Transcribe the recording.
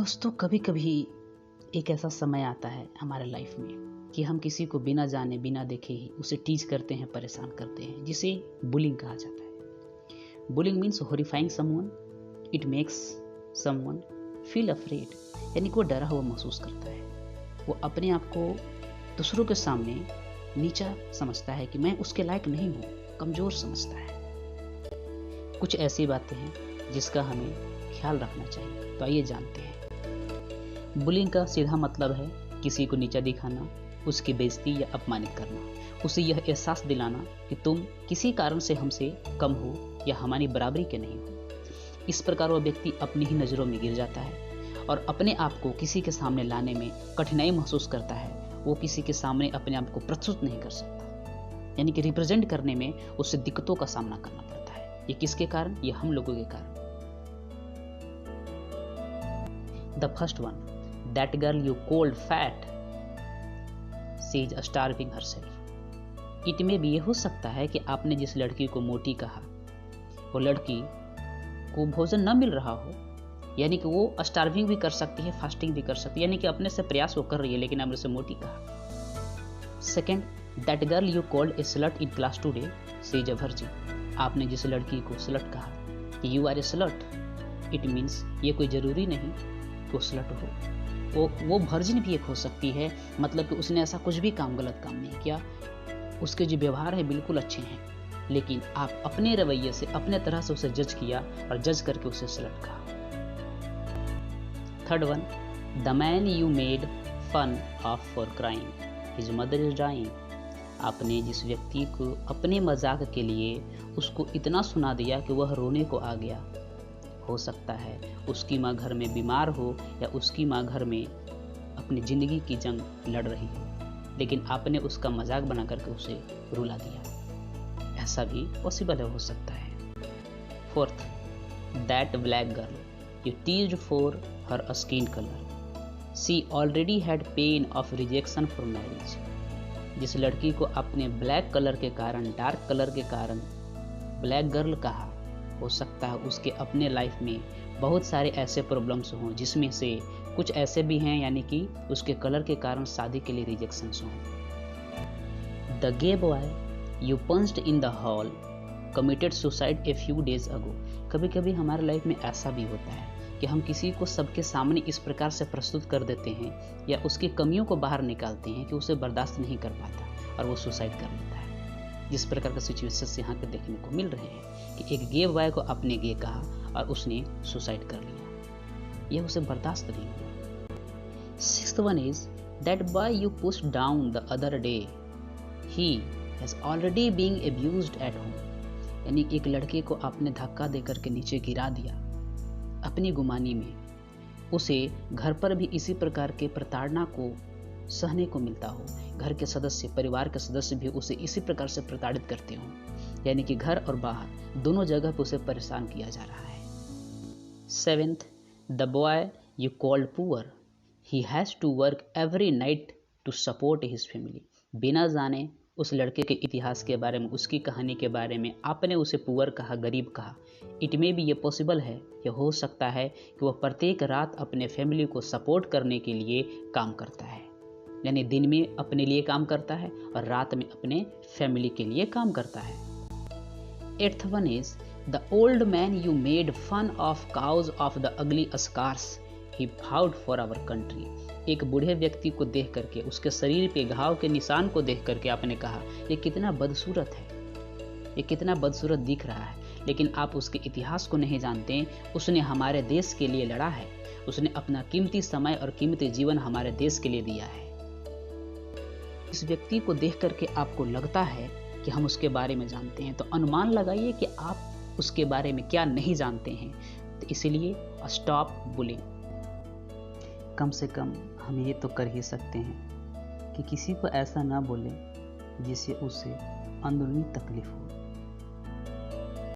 दोस्तों, कभी कभी एक ऐसा समय आता है हमारे लाइफ में कि हम किसी को बिना जाने बिना देखे ही उसे टीज करते हैं, परेशान करते हैं, जिसे बुलिंग कहा जाता है। Bullying means horrifying someone, it makes someone feel afraid, यानी कि वो डरा हुआ महसूस करता है। वो अपने आप को दूसरों के सामने नीचा समझता है कि मैं उसके लायक नहीं हूँ, कमज़ोर समझता है। कुछ ऐसी बातें हैं जिसका हमें ख्याल रखना चाहिए, तो आइए जानते हैं। बुलिंग का सीधा मतलब है किसी को नीचा दिखाना, उसकी बेइज्जती या अपमानित करना, उसे यह एहसास दिलाना कि तुम किसी कारण से हमसे कम हो या हमारी बराबरी के नहीं हो। इस प्रकार वह व्यक्ति अपनी ही नज़रों में गिर जाता है और अपने आप को किसी के सामने लाने में कठिनाई महसूस करता है। वो किसी के सामने अपने आप को प्रस्तुत नहीं कर सकता, यानी कि रिप्रेजेंट करने में उसे दिक्कतों का सामना करना पड़ता है। ये किसके कारण? ये हम लोगों के कारण। The first one, that girl you called fat, she is starving herself. It में भी ये हो सकता है कि आपने जिस लड़की को मोटी कहा, वो लड़की को भोजन न मिल रहा हो, यानी कि वो स्टार्विंग भी कर सकती है, फास्टिंग भी कर सकती है, यानी कि अपने से प्रयास वो कर रही है, लेकिन आपने उसे मोटी कहा। Second, that girl you called a slut in class today, she is a virgin. आपने जिस लड़की को स्लट कहा कि you are a slut, it means ये कोई जरूरी नहीं कि वो स्लट हो, वो वर्जिन भी एक हो सकती है। मतलब कि उसने ऐसा कुछ भी गलत काम नहीं किया, उसके जो व्यवहार है बिल्कुल अच्छे हैं, लेकिन आप अपने रवैये से अपने तरह से उसे जज किया और जज करके उसे स्लट कहा। Third one, the man you made fun of for crying, his mother is dying. आपने जिस व्यक्ति को अपने मजाक के लिए उसको इतना सुना दिया कि वह रोने को आ गया। हो सकता है उसकी माँ घर में बीमार हो या उसकी माँ घर में अपनी ज़िंदगी की जंग लड़ रही हो, लेकिन आपने उसका मजाक बना करके उसे रुला दिया। ऐसा भी पॉसिबल हो सकता है। Fourth, that black girl you teased for her skin colour, she already had pain of rejection for marriage. जिस लड़की को आपने ब्लैक कलर के कारण, डार्क कलर के कारण ब्लैक गर्ल कहा, हो सकता है उसके अपने लाइफ में बहुत सारे ऐसे प्रॉब्लम्स हों, जिसमें से कुछ ऐसे भी हैं यानी कि उसके कलर के कारण शादी के लिए रिजेक्शंस हों। The gay boy you punched in the hall committed suicide a few days ago. कभी कभी हमारे लाइफ में ऐसा भी होता है कि हम किसी को सबके सामने इस प्रकार से प्रस्तुत कर देते हैं या उसकी कमियों को बाहर निकालते हैं कि उसे बर्दाश्त नहीं कर पाता और वो सुसाइड कर लेता है। जिस प्रकार का सिचुएशंस यहाँ पे देखने को मिल रहे हैं कि एक गे बॉय को आपने गे कहा और उसने सुसाइड कर लिया, यह उसे बर्दाश्त नहीं हुआ। Sixth one is that boy you pushed down the other day, he has already being abused at home. यानी एक लड़के को आपने धक्का देकर के नीचे गिरा दिया अपनी गुमानी में, उसे घर पर भी इसी प्रकार के प्रताड़ना को सहने को मिलता हो, घर के सदस्य, परिवार के सदस्य भी उसे इसी प्रकार से प्रताड़ित करते हों, यानी कि घर और बाहर दोनों जगह पर उसे परेशान किया जा रहा है। Seventh, the boy you called poor, he has to work every night to support his family. बिना जाने उस लड़के के इतिहास के बारे में, उसकी कहानी के बारे में आपने उसे पुअर कहा, गरीब कहा। इट में भी ये पॉसिबल है, यह हो सकता है कि वह प्रत्येक रात अपने फैमिली को सपोर्ट करने के लिए काम करता है, यानी दिन में अपने लिए काम करता है और रात में अपने फैमिली के लिए काम करता है। Eighth one is the old man you made fun of cause of the ugly scars, he fought for our country. एक बूढ़े व्यक्ति को देख करके, उसके शरीर पे घाव के निशान को देख करके आपने कहा ये कितना बदसूरत है, ये कितना बदसूरत दिख रहा है, लेकिन आप उसके इतिहास को नहीं जानते। उसने हमारे देश के लिए लड़ा है, उसने अपना कीमती समय और कीमती जीवन हमारे देश के लिए दिया है। इस व्यक्ति को देख करके आपको लगता है कि हम उसके बारे में जानते हैं, तो अनुमान लगाइए कि आप उसके बारे में क्या नहीं जानते हैं। तो इसलिए स्टॉप बुलिंग। कम से कम हम ये तो कर ही सकते हैं कि किसी को ऐसा ना बोलें जिससे उसे अंदरूनी तकलीफ हो।